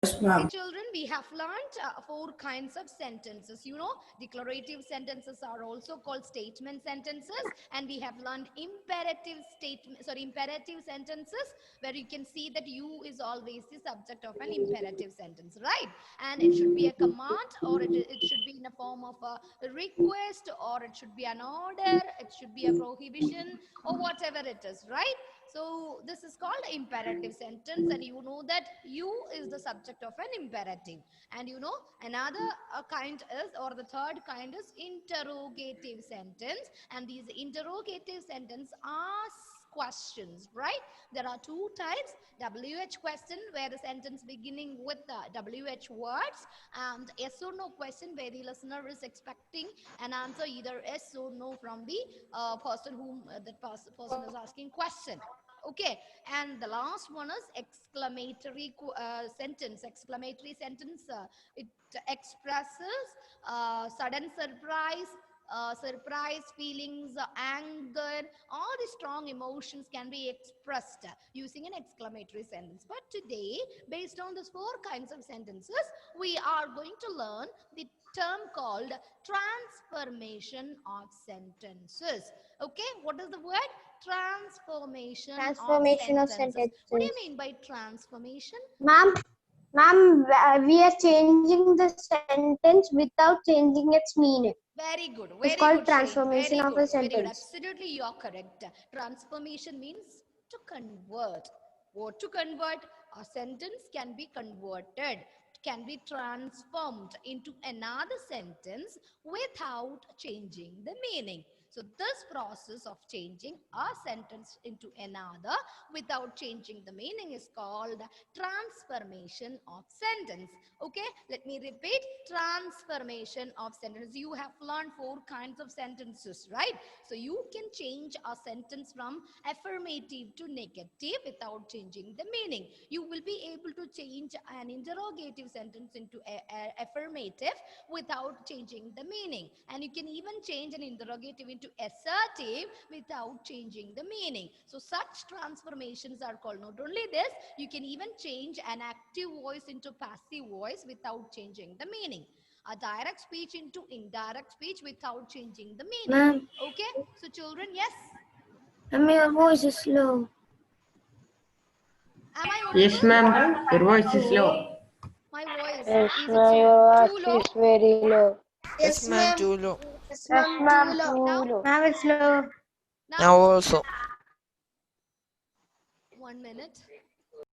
Yes, Okay, ma'am. children, we have learned 4 kinds of sentences. You know, declarative sentences are also called statement sentences, and we have learned imperative sentences, where you can see that you is always the subject of an imperative sentence, right? And it should be a command, or it should be in a form of a request, or it should be an order, it should be a prohibition, or whatever it is, right? So this is called imperative sentence, and you know that you is the subject of an imperative. And you know, another kind is, or the third kind is interrogative sentence, and these interrogative sentence ask questions, right? There are 2 types: WH question, where the sentence beginning with the WH words, and yes or no question, where the listener is expecting an answer, either yes or no, from the person whom that person is asking question. Okay, and the last one is exclamatory sentence. Exclamatory sentence, it expresses sudden surprise, surprise feelings, anger, all the strong emotions can be expressed using an exclamatory sentence. But today, based on these 4 kinds of sentences, we are going to learn the term called transformation of sentences. Okay, what is the word? Transformation of Transformation of sentences. What do you sentences. mean by transformation? Ma'am, we are changing the sentence without changing its meaning. It's Very called good, Shane. transformation of a Very good. sentence. Absolutely, you're correct. Transformation means to convert. What to convert? A sentence can be converted, can be transformed into another sentence without changing the meaning. So this process of changing a sentence into another without changing the meaning is called transformation of sentence. Okay, let me repeat: transformation of sentence. You have learned 4 kinds of sentences, right? So you can change a sentence from affirmative to negative without changing the meaning. You will be able to change an interrogative sentence into affirmative without changing the meaning, and you can even change an interrogative into assertive without changing the meaning. So such transformations are called. Not only this, you can even change an active voice into passive voice without changing the meaning, a direct speech into indirect speech without changing the meaning. Ma'am, Okay, so children, yes, your voice is low. am I Yes, audible? ma'am. Your voice is low. My voice, Yes, is it ma'am, your too voice low? is very low. Yes, ma'am, too low. Yes, ma'am, Now, too low. Ma'am, it's low. now, Now also. 1 minute.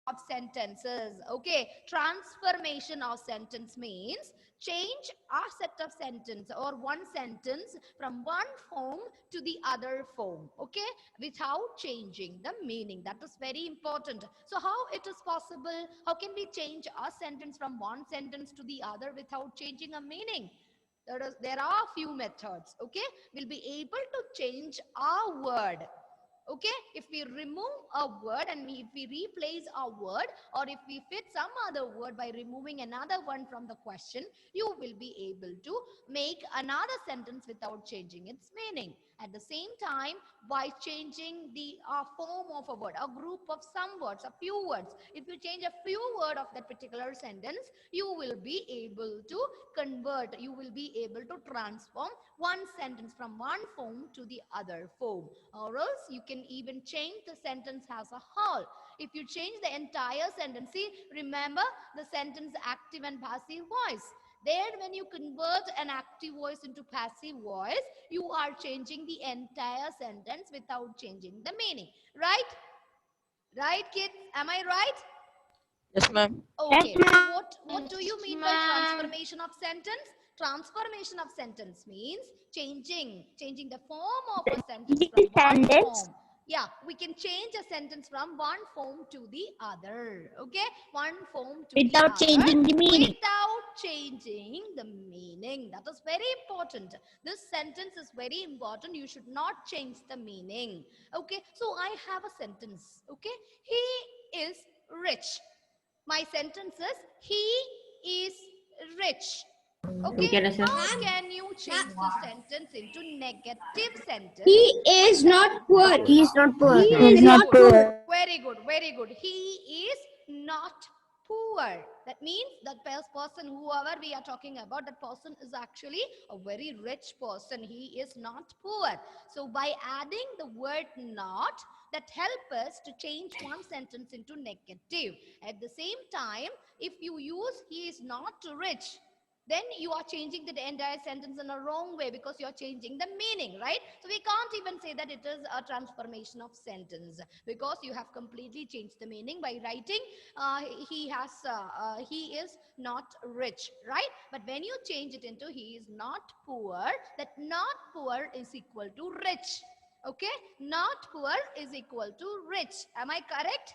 Of sentences. Okay, transformation of sentence means change a set of sentence or one sentence from one form to the other form, okay, without changing the meaning. That is very important. So how it is possible? How can we change a sentence from one sentence to the other without changing a meaning? There are a few methods. Okay, we'll be able to change a word. Okay, if we remove a word and if we replace a word, or if we fit some other word by removing another one from the question, you will be able to make another sentence without changing its meaning. At the same time, by changing the form of a word, a group of some words, a few words, if you change a few word of that particular sentence, you will be able to convert, you will be able to transform one sentence from one form to the other form. Or else you can even change the sentence as a whole. If you change the entire sentence, see, remember the sentence active and passive voice. There, when you convert an active voice into passive voice, you are changing the entire sentence without changing the meaning. Right? Right, kids? Am I right? Yes, ma'am. Okay, so what do you mean by transformation of sentence? Transformation of sentence means changing the form of a sentence from one form. Yeah, we can change a sentence from one form to the other. Okay, one form to the other without changing the meaning. That is very important. This sentence is very important. You should not change the meaning. Okay, so I have a sentence. Okay, he is rich. My sentence is, he is rich. Okay, how can you change the sentence into negative sentence? He is not poor. He is not poor. Yes, He ma'am. is not poor. Very good, very good. He is not poor. That means that person, whoever we are talking about, that person is actually a very rich person. He is not poor. So by adding the word not, that help us to change one sentence into negative. At the same time, if you use he is not rich, then you are changing the entire sentence in a wrong way because you are changing the meaning, right? So we can't even say that it is a transformation of sentence because you have completely changed the meaning by writing he is not rich, right? But when you change it into he is not poor, that not poor is equal to rich. Okay, not poor is equal to rich. Am I correct?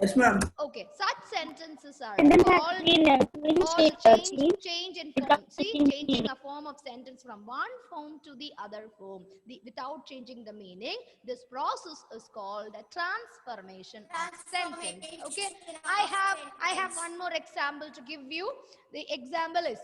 Yes, ma'am. Okay, such sentences are Sentence has called been change in without form. See, changing the changing meaning. a form of sentence from one form to the other form without changing the meaning. This process is called a transformation of sentence. Okay, I have one more example to give you. The example is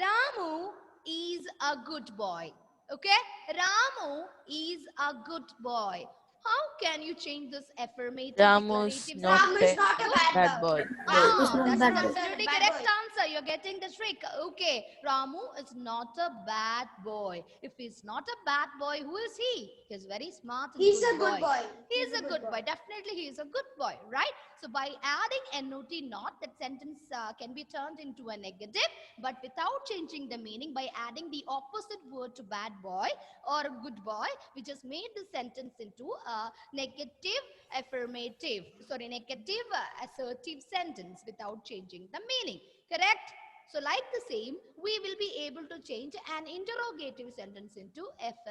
Ramu is a good boy. Okay, Ramu is a good boy. How can you change this affirmative Ramu is declarative not sentence? a bad boy. Ah, Yes, that ma'am, is bad boy. absolutely correct answer. You're getting the trick. Okay, Ramu is not a bad boy. If he's not a bad boy, who is he? He's very smart and He's good a good boy. He's a good boy. Definitely, he is a good boy, right? So by adding not not, that sentence can be turned into a negative, but without changing the meaning by adding the opposite word to bad boy or good boy, which has made the sentence into a negative affirmative, sorry, negative assertive sentence without changing the meaning. Correct? So like the same, we will be able to change an interrogative sentence into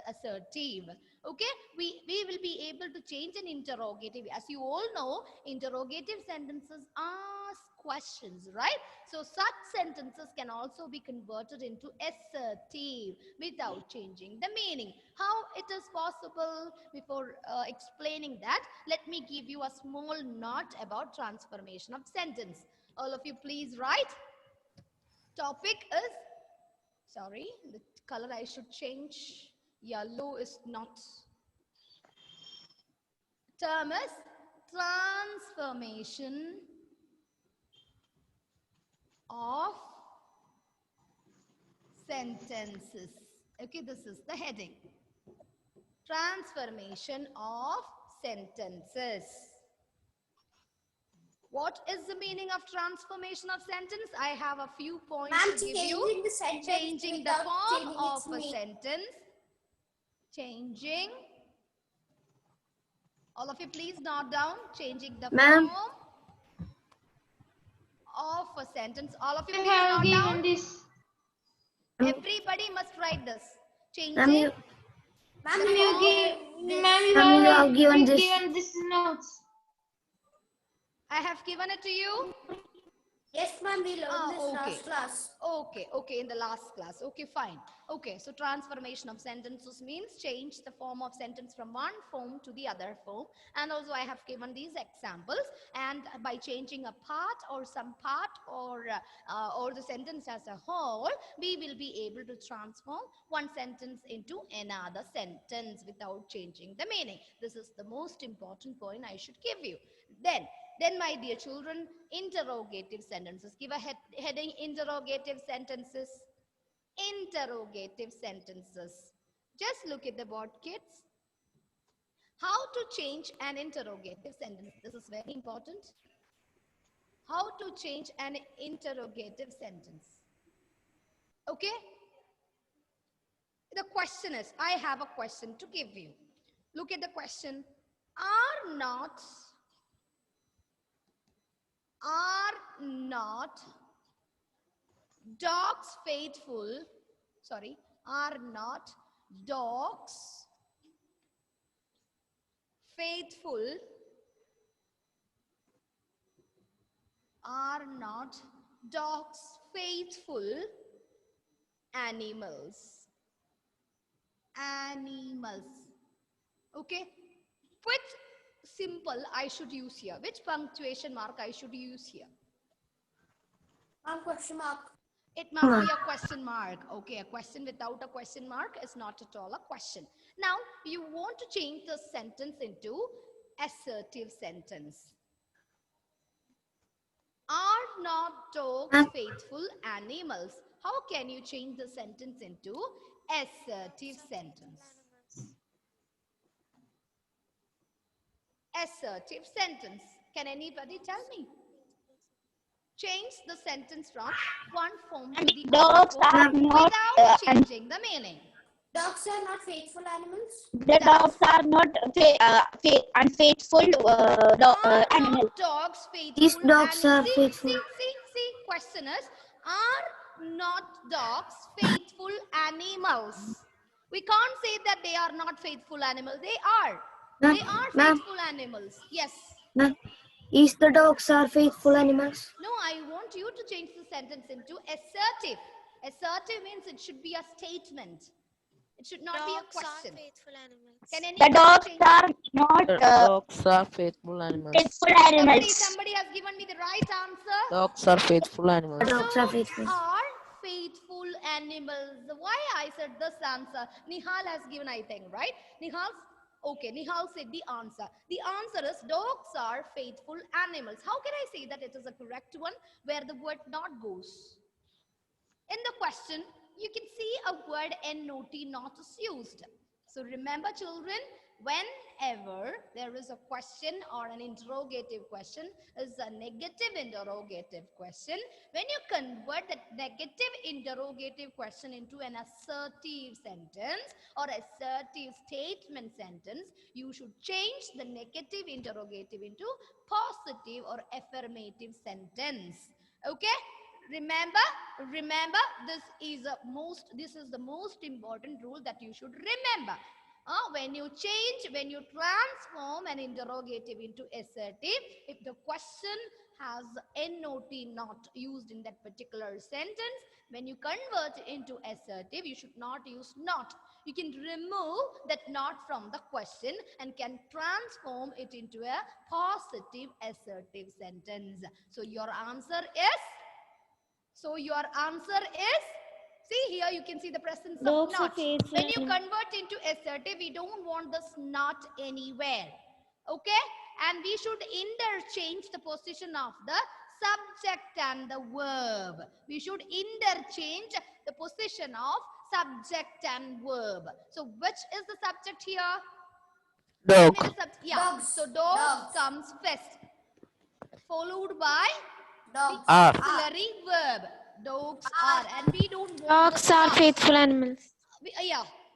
assertive. Okay, we will be able to change an interrogative. As you all know, interrogative sentences ask questions, right? So such sentences can also be converted into assertive without changing the meaning. How it is possible? Before explaining that, let me give you a small note about transformation of sentence. All of you please write. Topic is, sorry, the color I should change. Yellow is not. Term is transformation of sentences. Okay, this is the heading. Transformation of sentences. What is the meaning of transformation of sentence? I have a few points to give you. Changing the form of a sentence. Changing. All of you please note down. Changing the Ma'am. form of a sentence. All of you please note down. This. Everybody must write this. Ma'am, Changing you, the form. you have given this notes. I have given it to you. Yes, ma'am, we learned this okay. last class. Okay, in the last class. Okay, fine. Okay, so transformation of sentences means change the form of sentence from one form to the other form. And also I have given these examples. And by changing a part or some part or the sentence as a whole, we will be able to transform one sentence into another sentence without changing the meaning. This is the most important point I should give you. Then, my dear children, interrogative sentences. Give a heading, interrogative sentences. Interrogative sentences. Just look at the board, kids. How to change an interrogative sentence. This is very important. How to change an interrogative sentence. Okay? The question is, I have a question to give you. Look at the question. Are not dogs faithful? Sorry, are not dogs faithful? Are not dogs faithful animals? Animals. Okay. Which symbol I should use here? Which punctuation mark I should use here? Question mark. It must be a question mark. Okay, a question without a question mark is not at all a question. Now, you want to change the sentence into assertive sentence. Are not dogs Ma'am. faithful animals? How can you change the sentence into assertive sentence? Assertive sentence. Can anybody tell me? Change the sentence from one form to the other Dogs form are not without changing the meaning. Dogs are not faithful animals. the dogs are not unfaithful Are animals. not dogs faithful? These dogs are see, faithful. see. Question is, are not dogs faithful animals? We can't say that they are not faithful animals. They are. Ma'am, They are ma'am, faithful animals. Yes. ma'am. Is the dogs are faithful animals? No, I want you to change the sentence into assertive. Assertive means it should be a statement. It should not be a Dogs are question. faithful animals. Can The anybody dogs change? are not The dogs are faithful animals. faithful animals. Somebody has given me the right answer. Dogs are faithful The animals. dogs are faithful. Are faithful animals. Why I said this answer? Nihal has given, I think, right? Nihal said the answer. The answer is dogs are faithful animals. How can I say that it is a correct one where the word not goes? In the question, you can see a word not not is used. So remember children, whenever there is a question or an interrogative question is a negative interrogative question, when you convert that negative interrogative question into an assertive sentence or assertive statement sentence, you should change the negative interrogative into positive or affirmative sentence. Okay? Remember, this is the most important rule that you should remember. When you transform an interrogative into assertive, if the question has not not used in that particular sentence, when you convert it into assertive, you should not use not. You can remove that not from the question and can transform it into a positive assertive sentence. So your answer is see here you can see the presence of Dogs are not. faithful When you animals. convert into assertive, we don't want this not anywhere. Okay? And we should interchange the position of the subject and the verb. We should interchange the position of subject and verb. So which is the subject here? Tell Dog. me the subject. Yeah. Dogs. So dogs Dogs. comes first, followed by Dogs the Are. auxiliary verb. Dogs are, and we don't want Dogs the are not. faithful animals.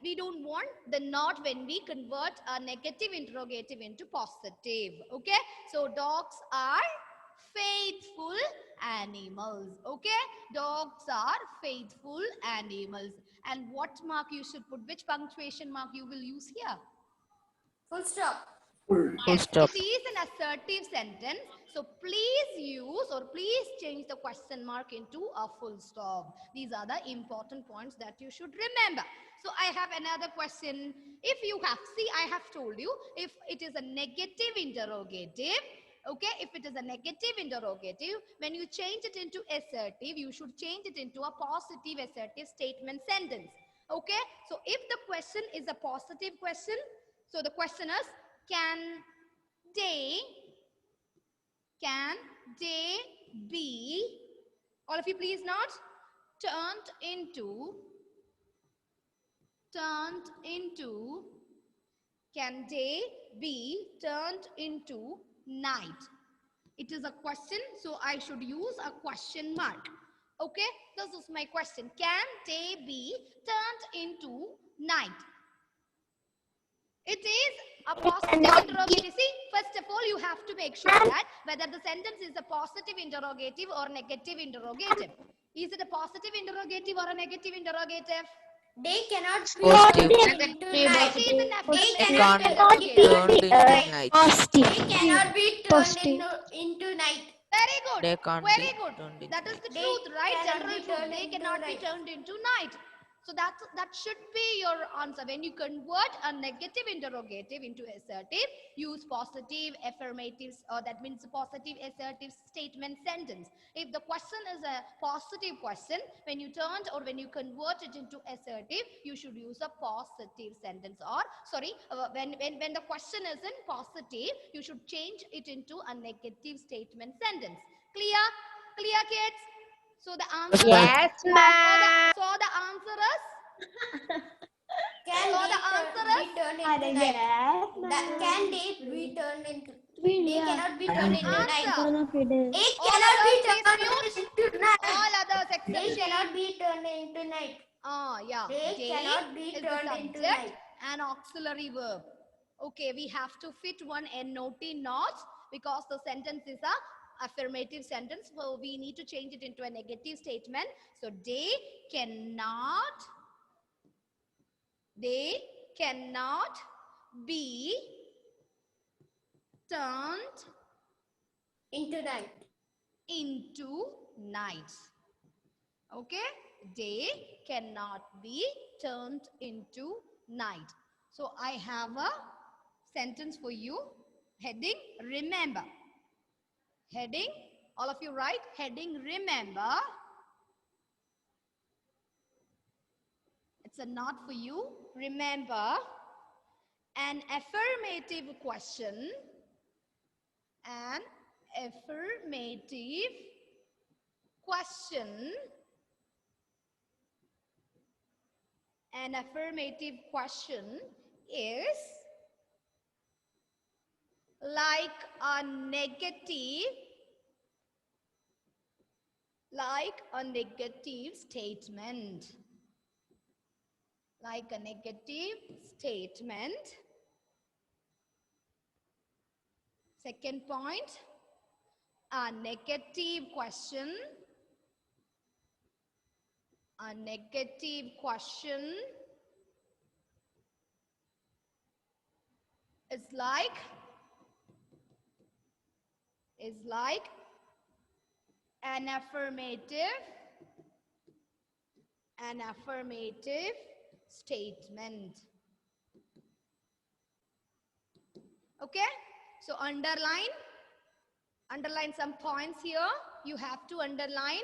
We don't want the not when we convert a negative interrogative into positive. Okay, so dogs are faithful animals. Okay, dogs are faithful animals. And what mark you should put? Which punctuation mark you will use here? full stop. Full stop. It is an assertive sentence. So please use or please change the question mark into a full stop. These are the important points that you should remember. So I have another question. If you have, see, I have told you, if it is a negative interrogative, okay, if it is a negative interrogative, when you change it into assertive, you should change it into a positive assertive statement sentence. Okay, so if the question is a positive question, so the question is, can they be, all of you please not, turned into, can they be turned into night? It is a question, so I should use a question mark. Okay, this is my question. Can they be turned into night? It is a positive interrogative. See, first of all, you have to make sure that whether the sentence is a positive interrogative or negative interrogative. Is it a positive interrogative or a negative interrogative? They cannot be Positive. turned into night. It is an They affirmative can't be interrogative. turned into night. They cannot be turned into night. Very good. They can't Very be good. turned into That is the They truth, right? cannot General be truth. turned They into cannot be night. turned into night. So that should be your answer. When you convert a negative interrogative into assertive, use positive affirmatives, or that means positive assertive statement sentence. If the question is a positive question, when you turned or when you convert it into assertive, you should use a positive sentence. Or sorry, when the question is in positive, you should change it into a negative statement sentence. Clear? Clear, kids? So the answer Yes, is, ma'am. so the answer is, Can so they the answer be is, turned into night? Can they be turned into? They cannot be turned into night. answer. It All cannot be others, please turned into night. All others They except Shane. cannot be turned into night. Yeah. They Day cannot be is the turned into subject night. and auxiliary verb. Okay, we have to fit one NOT not because the sentence is a affirmative sentence. So we need to change it into a negative statement. So they cannot be turned Into night. into night. Okay, day cannot be turned into night. So I have a sentence for you. Heading, remember. Heading, all of you write. Heading, remember. It's a not for you. Remember, an affirmative question. An affirmative question. An affirmative question is like a negative statement. Like a negative statement. Second point, a negative question. A negative question is like an affirmative statement. Okay, so underline some points here. You have to underline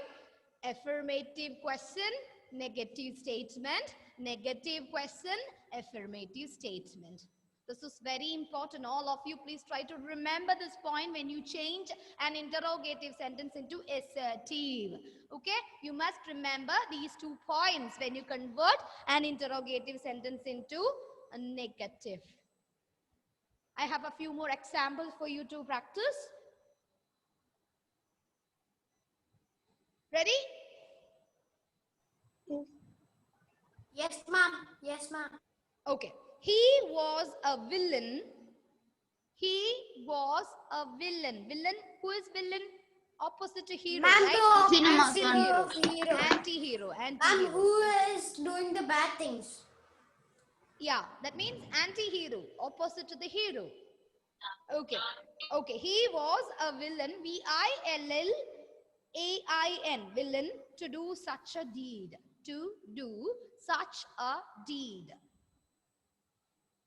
affirmative question, negative statement, negative question, affirmative statement. This is very important. All of you, please try to remember this point when you change an interrogative sentence into assertive. Okay, you must remember these 2 points when you convert an interrogative sentence into a negative. I have a few more examples for you to practice. Ready? Yes, ma'am. Yes, ma'am. Okay. He was a villain. He was a villain. Villain, who is villain? Opposite to hero, Ma'am, right? the Cinema anti-hero. Anti-hero. Ma'am, Anti-hero. who is doing the bad things? Yeah, that means anti-hero, opposite to the hero. Okay. Okay, he was a villain, V-I-L-L-A-I-N, villain, to do such a deed. To do such a deed.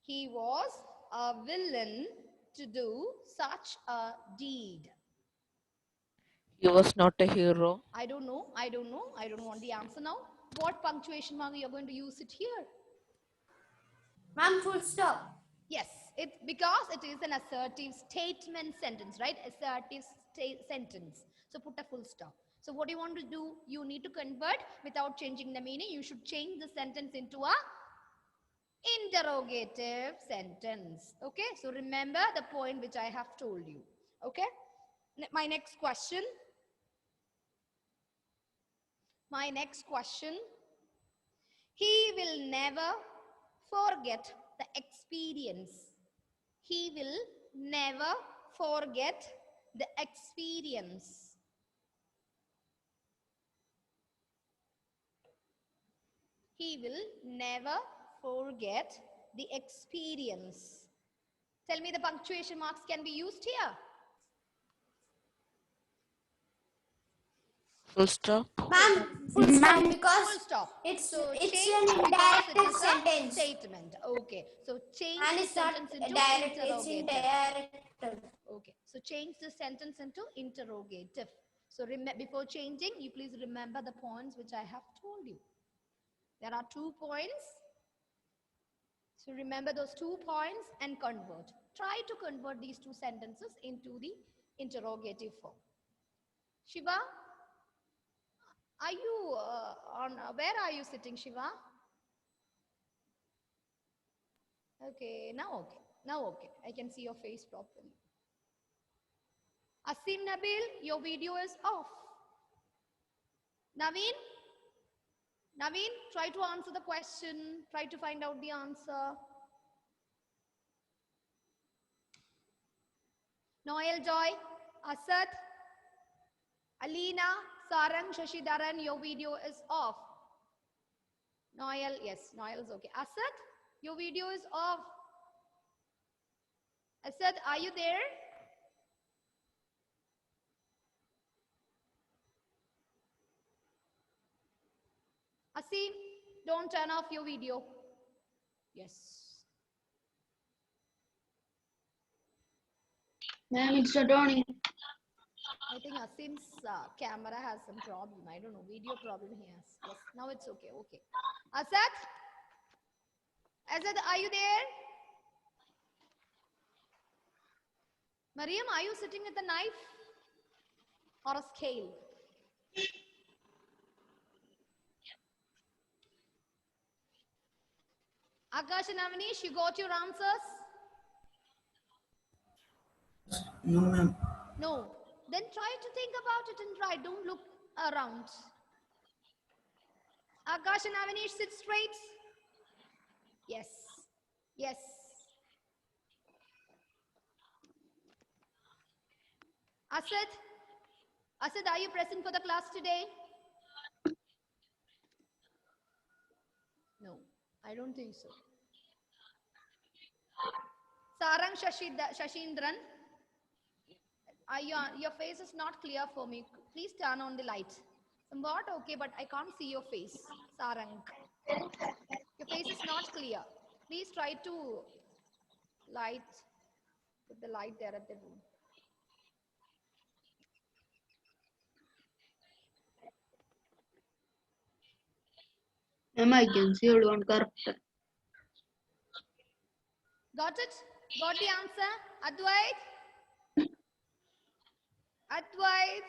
He was a villain to do such a deed. He was not a hero. I don't know. I don't want the answer now. What punctuation mark you are going to use it here? Ma'am, full stop. Yes, because it is an assertive statement sentence, right? Assertive sentence. So put a full stop. So what you want to do? You need to convert without changing the meaning. You should change the sentence into a interrogative sentence. Okay, so remember the point which I have told you. Okay, my next question. He will never forget the experience. He will never forget the experience. He will never forget the experience. Tell me the punctuation marks can be used here. Full stop. Ma'am, full stop because Full stop. it's So an change because indirect it is a sentence. statement. Okay. So change And the it's not sentence into direct, it's interrogative. indirect. Okay. So change the sentence into interrogative. So before changing, you please remember the points which I have told you. There are 2 points. So remember those 2 points and convert. Try to convert these 2 sentences into the interrogative form. Shiva, are you where are you sitting, Shiva? Okay, now okay. Now okay. I can see your face properly. Asim Nabil, your video is off. Naveen? Naveen, try to answer the question. Try to find out the answer. Noel Joy, Asad, Alina, Sarang, Shashidharan, your video is off. Noel, yes, Noel is okay. Asad, your video is off. Asad, are you there? Asim, don't turn off your video. Yes. Ma'am, it's not on. I think Asim's camera has some problem. I don't know, video problem he has. Yes, now it's okay. Okay. Asad? Asad, are you there? Mariam, are you sitting with a knife or a scale? Akash and Avanish, you got your answers? No, ma'am. No. Then try to think about it and try. Don't look around. Akash and Avanish, sit straight. Yes. Yes. Asad? Asad, are you present for the class today? No, I don't think so. Sarang Shashindran, your face is not clear for me. Please turn on the light. Somewhat okay, but I can't see your face. Sarang, your face is not clear. Please try to put the light there at the room. Ma'am, I can see you one correct. Got it? Got the answer? Advait? Advait?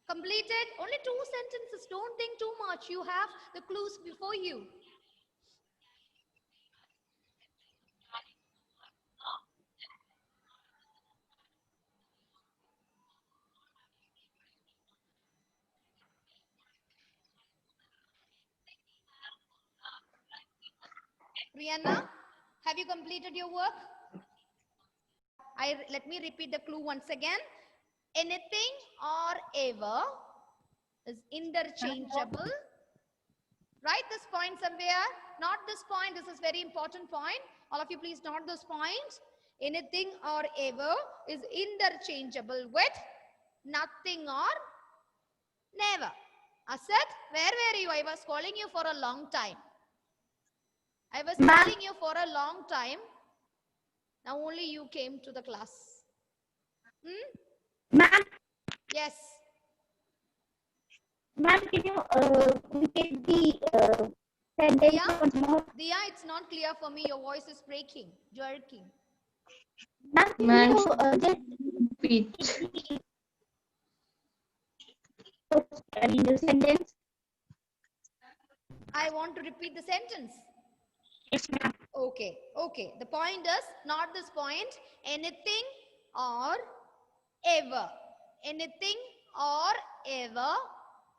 Completed? Only 2 sentences. Don't think too much. You have the clues before you. Rihanna, have you completed your work? Let me repeat the clue once again. Anything or ever is interchangeable. Write this point somewhere. Not this point. This is very important point. All of you please note this point. Anything or ever is interchangeable with nothing or never. Asad, where were you? I was calling you for a long time. I was calling you for a long time. Now only you came to the class. Ma'am, Yes. ma'am, can you repeat the sentence once more? Diya, it's not clear for me. Your voice is breaking, jerking. Ma'am, can you just repeat the sentence? I want to repeat the sentence. Yes, ma'am. Okay, okay. The point is not this point. Anything or ever. Anything or ever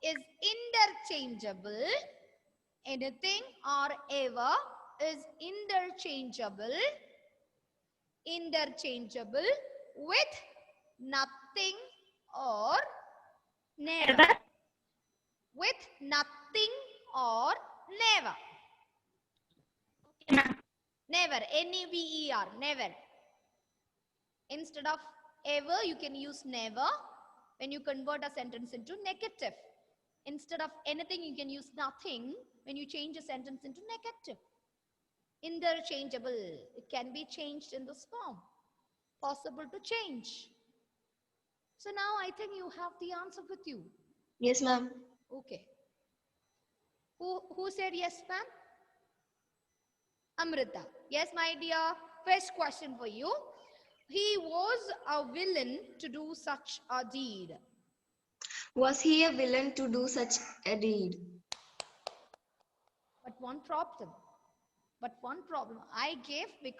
is interchangeable. Anything or ever is interchangeable. Interchangeable with nothing or never. With nothing or never. Never. N-E-V-E-R. Never. Instead of ever, you can use never when you convert a sentence into negative. Instead of anything, you can use nothing when you change a sentence into negative. Interchangeable. It can be changed in this form. Possible to change. So now I think you have the answer with you. Yes, ma'am. Okay. Who said yes, ma'am? Amrita. Yes, my dear. First question for you. He was a villain to do such a deed. Was he a villain to do such a deed? But one problem. I gave the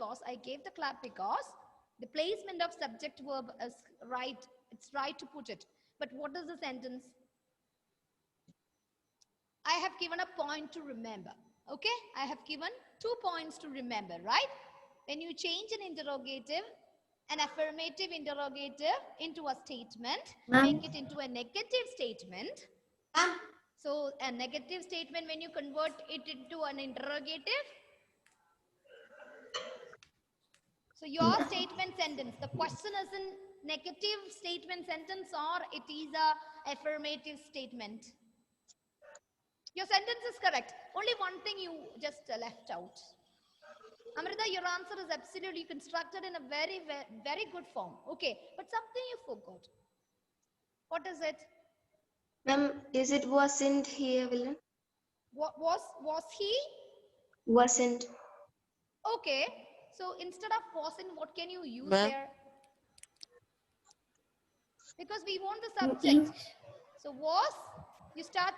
clap because the placement of subject verb is right. It's right to put it. But what is the sentence? I have given a point to remember. Okay? I have given 2 points to remember, right? When you change an interrogative, an affirmative interrogative into a statement, make it into a negative statement. So a negative statement, when you convert it into an interrogative, so your statement sentence, the question is in negative statement sentence or it is a affirmative statement. Your sentence is correct. Only one thing you just left out. Amrita, your answer is absolutely constructed in a very, very, very good form. Okay, but something you forgot. What is it? Ma'am, is it wasn't he a villain? What was he? Wasn't. Okay, so instead of wasn't, what can you use Ma'am. there? Because we want the subject. So was, you start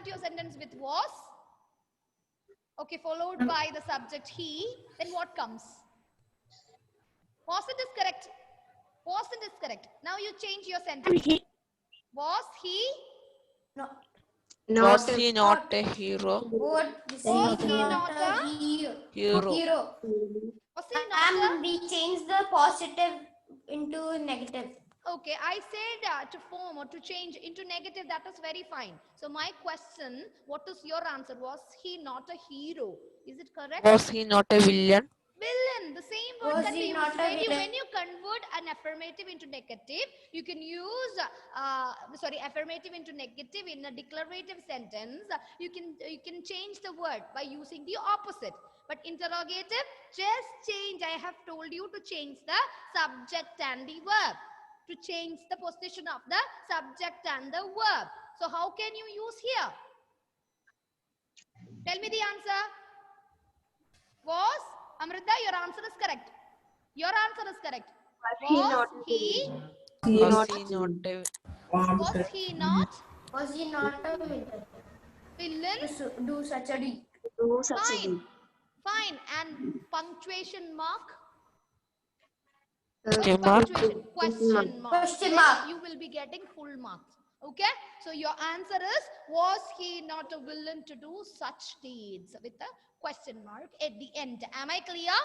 your sentence with was. Okay, followed by the subject he. Then what comes? Wasn't is correct. Wasn't is correct. Now you change your sentence. Was he? No. Was he not a hero? What? Was he not a hero? Hero. Was he not a? We change the positive into negative. Okay, I said to form or to change into negative, that is very fine. So my question, what is your answer? Was he not a hero? Is it correct? Was he not a villain? Villain, the same word Was that he we not use. a villain? When you convert an affirmative into negative, you can use affirmative into negative in a declarative sentence. You can change the word by using the opposite. But interrogative, just change. I have told you to change the subject and the verb. To change the position of the subject and the verb. So how can you use here? Tell me the answer. Was, Amrita, your answer is correct. Your answer is correct. Was he Was he not a was he not Was he not a villain? villain? Do such a deed. Do such a Fine. deed. Fine. And punctuation mark? Question mark? Punctuation. Question mark. Question Then mark. you will be getting full marks. Okay? So your answer is, was he not a villain to do such deeds? With a question mark at the end. Am I clear?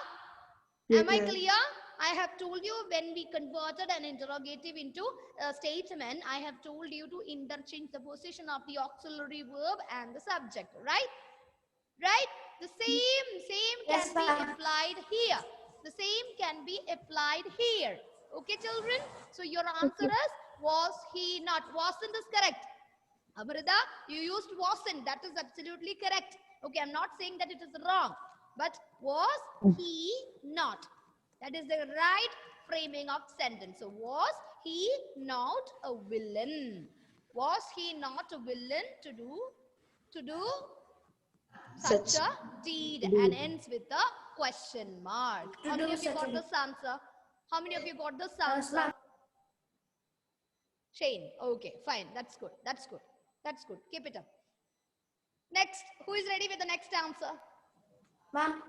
Am I clear? I have told you when we converted an interrogative into a statement, I have told you to interchange the position of the auxiliary verb and the subject. Right? Right? The same Yes, can be ma'am. applied here. The same can be applied here. Okay, children? So your answer is, was he not? Wasn't is correct. Amrita, you used wasn't. That is absolutely correct. Okay, I'm not saying that it is wrong. But was he not? That is the right framing of sentence. So was he not a villain? Was he not a villain to do such a deed? And ends with a question mark. How many of you got this answer? How many of you got this answer? Shane. Okay, fine. That's good. That's good. That's good. Keep it up. Next. Who is ready with the next answer? Ma'am,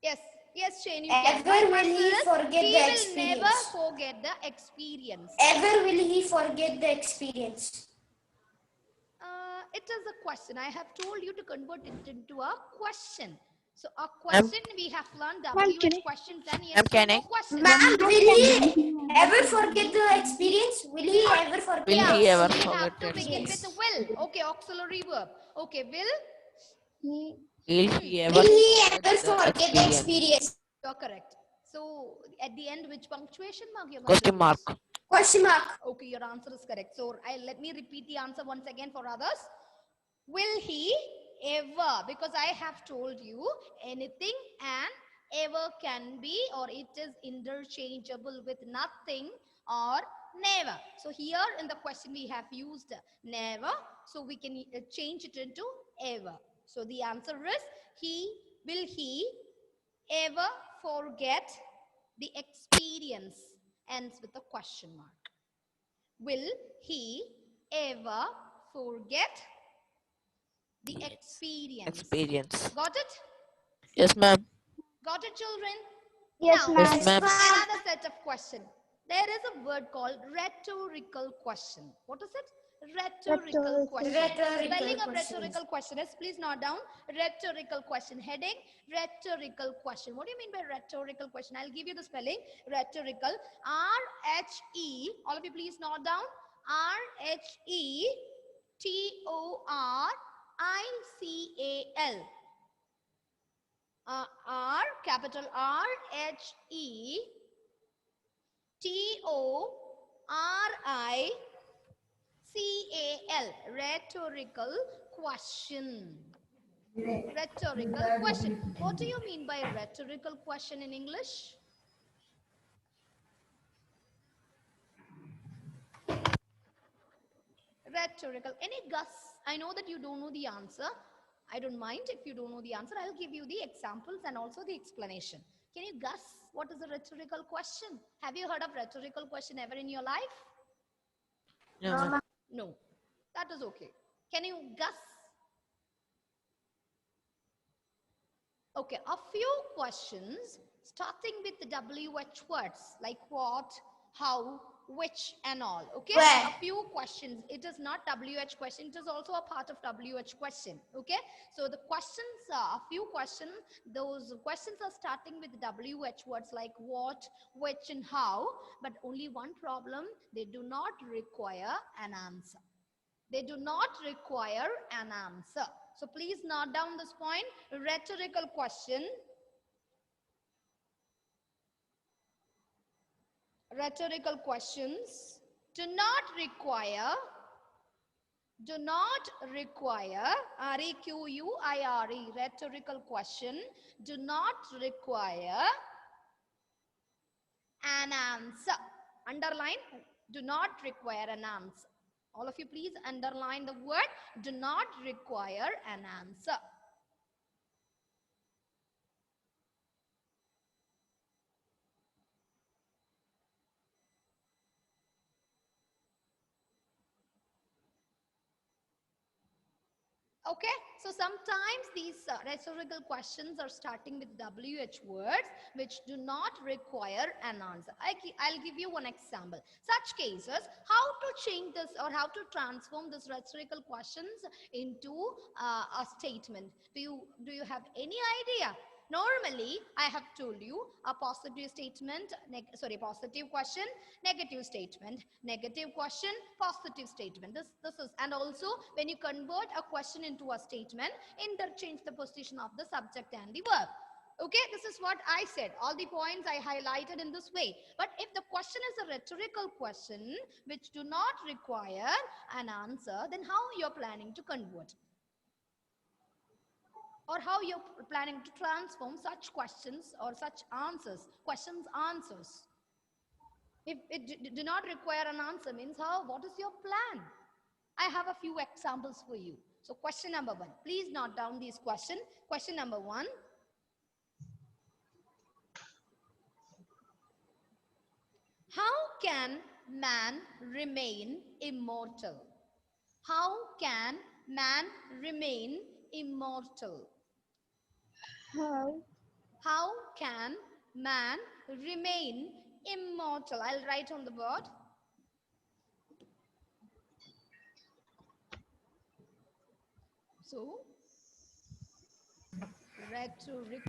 Yes. Yes, Shane, you can. ever will he He forget the will never experience? forget the experience. Ever will he forget the experience? It is a question. I have told you to convert it into a question. So a question we have learned WH questions and yes can no I? questions. Ma'am, will he ever forget the experience? Will he ever forget? Will Yeah, he ever we forget have to it? begin with the will. Okay, auxiliary verb. Okay, will. Will he ever Will he forget ever the forget the experience? experience? You're correct. So at the end, which punctuation mark you're going Question to mark. use? Question mark. Okay, your answer is correct. So let me repeat the answer once again for others. Will he ever? Because I have told you anything and ever can be, or it is interchangeable with nothing or never. So here in the question we have used never. So we can change it into ever. So the answer is will he ever forget The experience ends with a question mark. Will he ever forget the experience? Experience. Got it? Yes, ma'am. Got it, children? Yes, Now, Yes, ma'am. ma'am. another set of question. There is a word called rhetorical question. What is it? Rhetorical question. Rhetorical Spelling of questions. rhetorical question is, please note down, rhetorical question. Heading, rhetorical question. What do you mean by rhetorical question? I'll give you the spelling. Rhetorical, R-H-E, all of you please note down, R-H-E-T-O-R-I-C-A-L. R, capital R, H-E, T-O-R-I-C-A-L. Rhetorical question. Rhetorical question. What do you mean by rhetorical question in English? Rhetorical. Any guess? I know that you don't know the answer. I don't mind if you don't know the answer. I'll give you the examples and also the explanation. Can you guess what is a rhetorical question? Have you heard of rhetorical question ever in your life? No, ma'am. No. That is okay. Can you guess? Okay, a few questions starting with the WH words like what, how, which and all. Okay, Where? a few questions. It is not WH question, it is also a part of WH question. Okay, so the questions are a few questions. Those questions are starting with WH words like what, which and how, but only one problem, they do not require an answer. They do not require an answer. So please note down this point. Rhetorical question. Rhetorical questions do not require, R-E-Q-U-I-R-E, rhetorical question, do not require an answer. Underline, do not require an answer. All of you please underline the word, do not require an answer. Okay, so sometimes these rhetorical questions are starting with WH words which do not require an answer. I'll give you one example. Such cases, how to change this or how to transform this rhetorical questions into a statement. Do you have any idea? Normally, I have told you a positive statement, positive question, negative statement, negative question, positive statement. This is, and also when you convert a question into a statement, interchange the position of the subject and the verb. Okay, this is what I said. All the points I highlighted in this way. But if the question is a rhetorical question which do not require an answer, then how you're planning to convert? Or how you're planning to transform such questions or such answers, questions, answers. If it do not require an answer, means how, what is your plan? I have a few examples for you. So question number 1, please note down these questions. Question number 1. How can man remain immortal? How can man remain immortal? How can man remain immortal? I'll write on the board. So, rhetoric.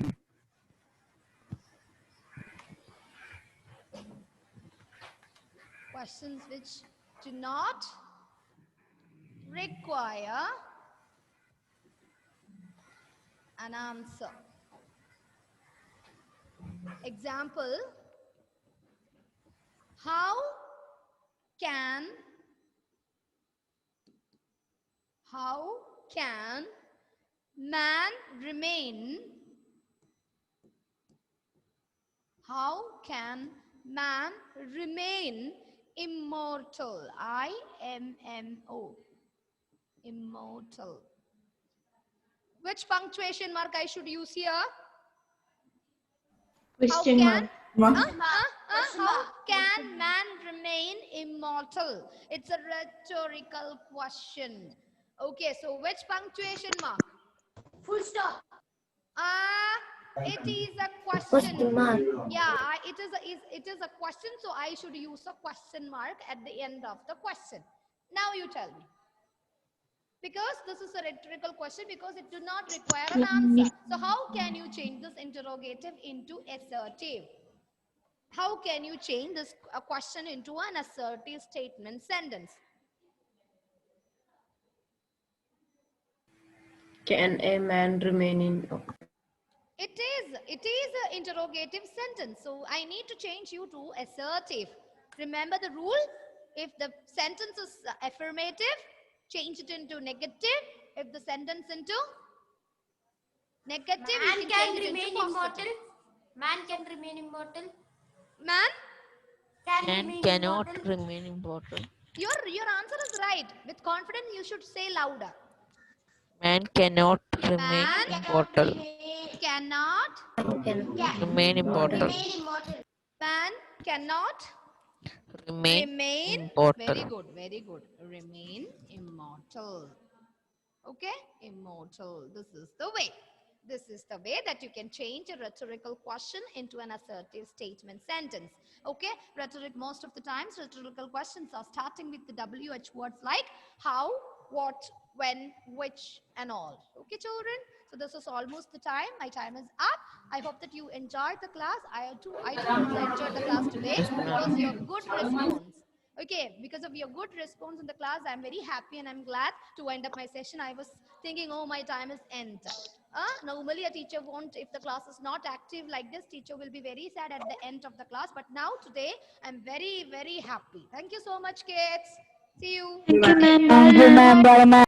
Questions which do not require an answer. Example, how can man remain, immortal? I-M-M-O, immortal. Which punctuation mark I should use here? Question mark. How can man remain immortal? It's a rhetorical question. Okay, so which punctuation mark? Full stop. It is a question. Question mark. Yeah, it is a question, so I should use a question mark at the end of the question. Now you tell me. Because this is a rhetorical question, because it do not require an answer. So how can you change this interrogative into assertive? How can you change this question into an assertive statement sentence? Can a man remain in? It is an interrogative sentence. So I need to change you to assertive. Remember the rule? If the sentence is affirmative, change it into negative. If the sentence into negative, Man you can change it remain into positive. immortal. Man can remain immortal. Man, Can Man remain cannot immortal. remain immortal. your answer is right. With confidence, you should say louder. Man cannot remain Man immortal. Cannot. Remain immortal. Remain immortal. Man cannot Remain remain. immortal. Very good. Very good. Remain immortal. Okay, immortal. This is the way. This is the way that you can change a rhetorical question into an assertive statement sentence. Okay, most of the times rhetorical questions are starting with the WH words like how, what, when, which, and all. Okay, children. So this is almost the time. My time is up. I hope that you enjoyed the class. I too enjoyed the class today because your good response. Okay, because of your good response in the class, I'm very happy and I'm glad to wind up my session. I was thinking, oh, my time is end. Normally, a teacher won't, if the class is not active like this, teacher will be very sad at the end of the class. But now, today, I'm very, very happy. Thank you so much, kids. See you. Thank you, ma'am.